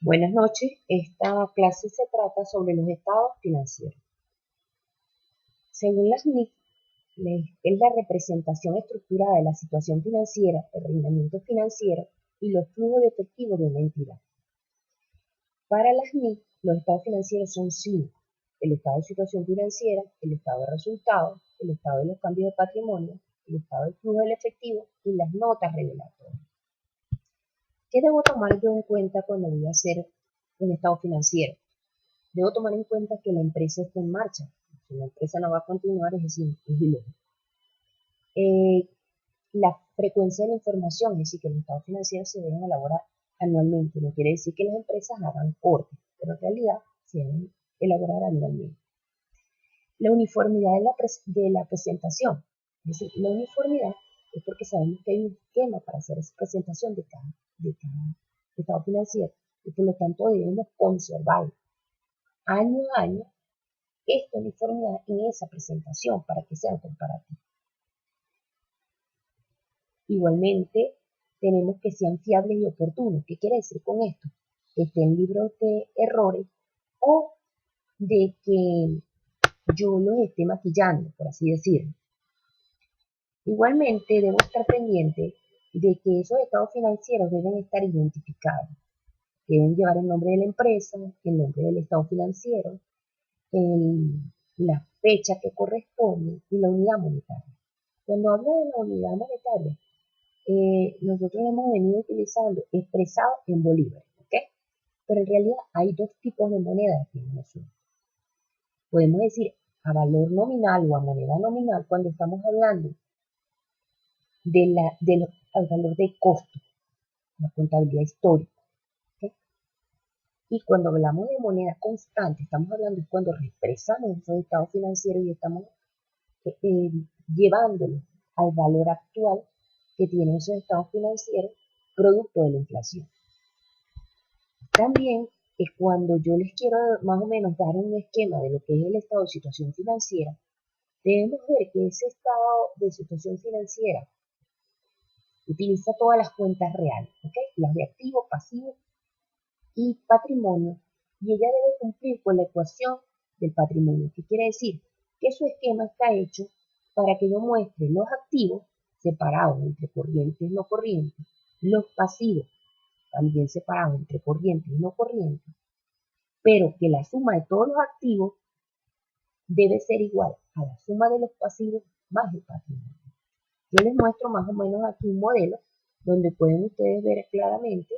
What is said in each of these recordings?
Buenas noches. Esta clase se trata sobre los estados financieros. Según las NIF, es la representación estructurada de la situación financiera, el rendimiento financiero y los flujos de efectivo de una entidad. Para las NIF, los estados financieros son 5: el estado de situación financiera, el estado de resultados, el estado de los cambios de patrimonio, el estado del flujo del efectivo y las notas revelatorias. ¿Qué debo tomar yo en cuenta cuando voy a hacer un estado financiero? Debo tomar en cuenta que la empresa está en marcha. Si la empresa no va a continuar, es decir, es ilógico. La frecuencia de la información, es decir, que los estados financieros se deben elaborar anualmente. No quiere decir que las empresas hagan cortes, pero en realidad se deben elaborar anualmente. La uniformidad de la presentación. Es decir, la uniformidad es porque sabemos que hay un esquema para hacer esa presentación de cada estado financiero y por lo tanto debemos conservar año a año esta uniformidad en esa presentación para que sean comparativos. Igualmente, tenemos que sean fiables y oportunos. ¿Qué quiere decir con esto? Que estén libres de errores o de que yo los esté maquillando, por así decirlo. Igualmente, debo estar pendiente de que esos estados financieros deben estar identificados. Deben llevar el nombre de la empresa, el nombre del estado financiero, la fecha que corresponde y la unidad monetaria. Cuando hablo de la unidad monetaria, nosotros hemos venido utilizando expresado en bolívares, ¿ok? Pero en realidad hay dos tipos de monedas aquí en Venezuela. Podemos decir a valor nominal o a moneda nominal cuando estamos hablando al valor de costo, la contabilidad histórica. ¿Okay? Y cuando hablamos de moneda constante, estamos hablando de cuando represamos esos estados financieros y estamos llevándolo al valor actual que tienen esos estados financieros producto de la inflación. También es cuando yo les quiero más o menos dar un esquema de lo que es el estado de situación financiera, debemos ver que ese estado de situación financiera utiliza todas las cuentas reales, ¿okay? Las de activo, pasivo y patrimonio, y ella debe cumplir con la ecuación del patrimonio. ¿Qué quiere decir? Que su esquema está hecho para que yo muestre los activos separados entre corrientes y no corrientes, los pasivos también separados entre corrientes y no corrientes, pero que la suma de todos los activos debe ser igual a la suma de los pasivos más el patrimonio. Yo les muestro más o menos aquí un modelo donde pueden ustedes ver claramente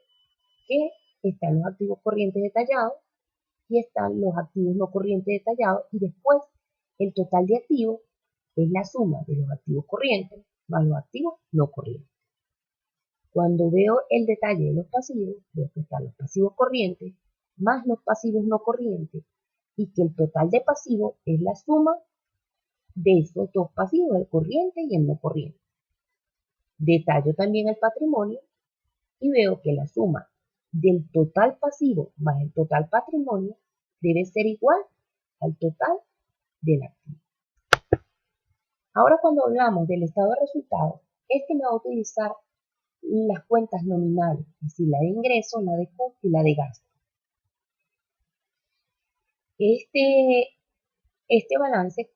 que están los activos corrientes detallados y están los activos no corrientes detallados y después el total de activos es la suma de los activos corrientes más los activos no corrientes. Cuando veo el detalle de los pasivos, veo que están los pasivos corrientes más los pasivos no corrientes y que el total de pasivos es la suma de esos dos pasivos, el corriente y el no corriente. Detallo también el patrimonio y veo que la suma del total pasivo más el total patrimonio debe ser igual al total del activo. Ahora cuando hablamos del estado de resultados, me va a utilizar las cuentas nominales, es decir, la de ingreso, la de costo y la de gasto. Este balance,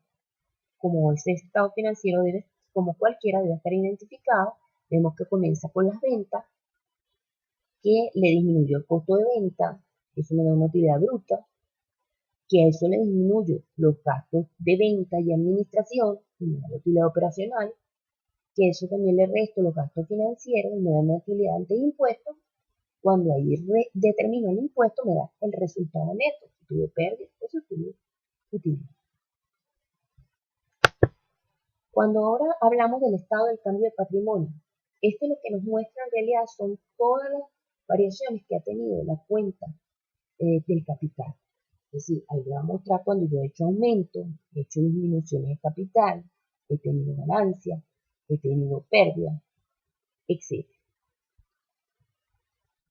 como ese estado financiero como cualquiera, debe estar identificado. Vemos que comienza con las ventas, que le disminuyó el costo de venta, eso me da una utilidad bruta, que a eso le disminuyo los gastos de venta y administración, y me da la utilidad operacional, que eso también le resto los gastos financieros y me da una utilidad ante impuestos. Cuando ahí determino el impuesto, me da el resultado neto. Si tuve pérdida, pues tuve utilidad. Cuando ahora hablamos del estado del cambio de patrimonio, lo que nos muestra en realidad son todas las variaciones que ha tenido la cuenta del capital. Es decir, ahí va a mostrar cuando yo he hecho aumento, he hecho disminuciones de capital, he tenido ganancias, he tenido pérdidas, etc.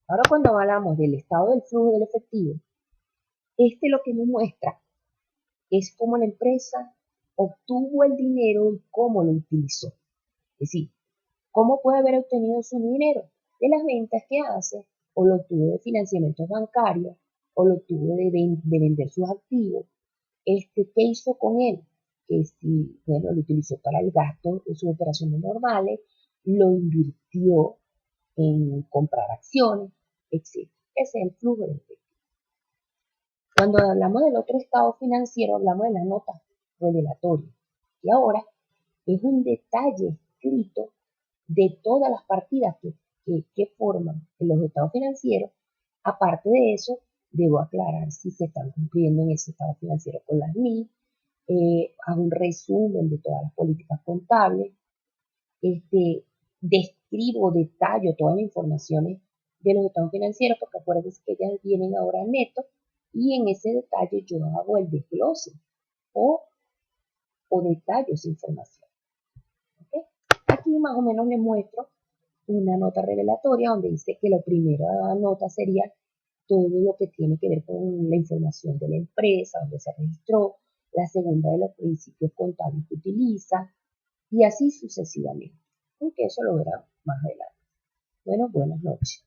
Ahora cuando hablamos del estado del flujo del efectivo, lo que nos muestra es cómo la empresa obtuvo el dinero y cómo lo utilizó. Es decir, ¿cómo puede haber obtenido su dinero? De las ventas que hace, o lo obtuvo de financiamientos bancarios, o lo obtuvo de vender sus activos. ¿Qué hizo con él? Que si, bueno, lo utilizó para el gasto de sus operaciones normales, lo invirtió en comprar acciones, etc. Ese es el flujo de efectivo. Cuando hablamos del otro estado financiero, hablamos de las notas revelatorias. Y ahora es un detalle escrito de todas las partidas que forman los estados financieros. Aparte de eso, debo aclarar si se están cumpliendo en ese estado financiero con las NIF, hago un resumen de todas las políticas contables, describo, detallo todas las informaciones de los estados financieros, porque acuérdense que ellas vienen ahora neto, y en ese detalle yo hago el desglose o, o detallo esa información. ¿Okay? Aquí más o menos les muestro una nota revelatoria donde dice que la primera nota sería todo lo que tiene que ver con la información de la empresa, donde se registró, la segunda de los principios contables que utiliza, y así sucesivamente. Aunque eso lo verán más adelante. Bueno, buenas noches.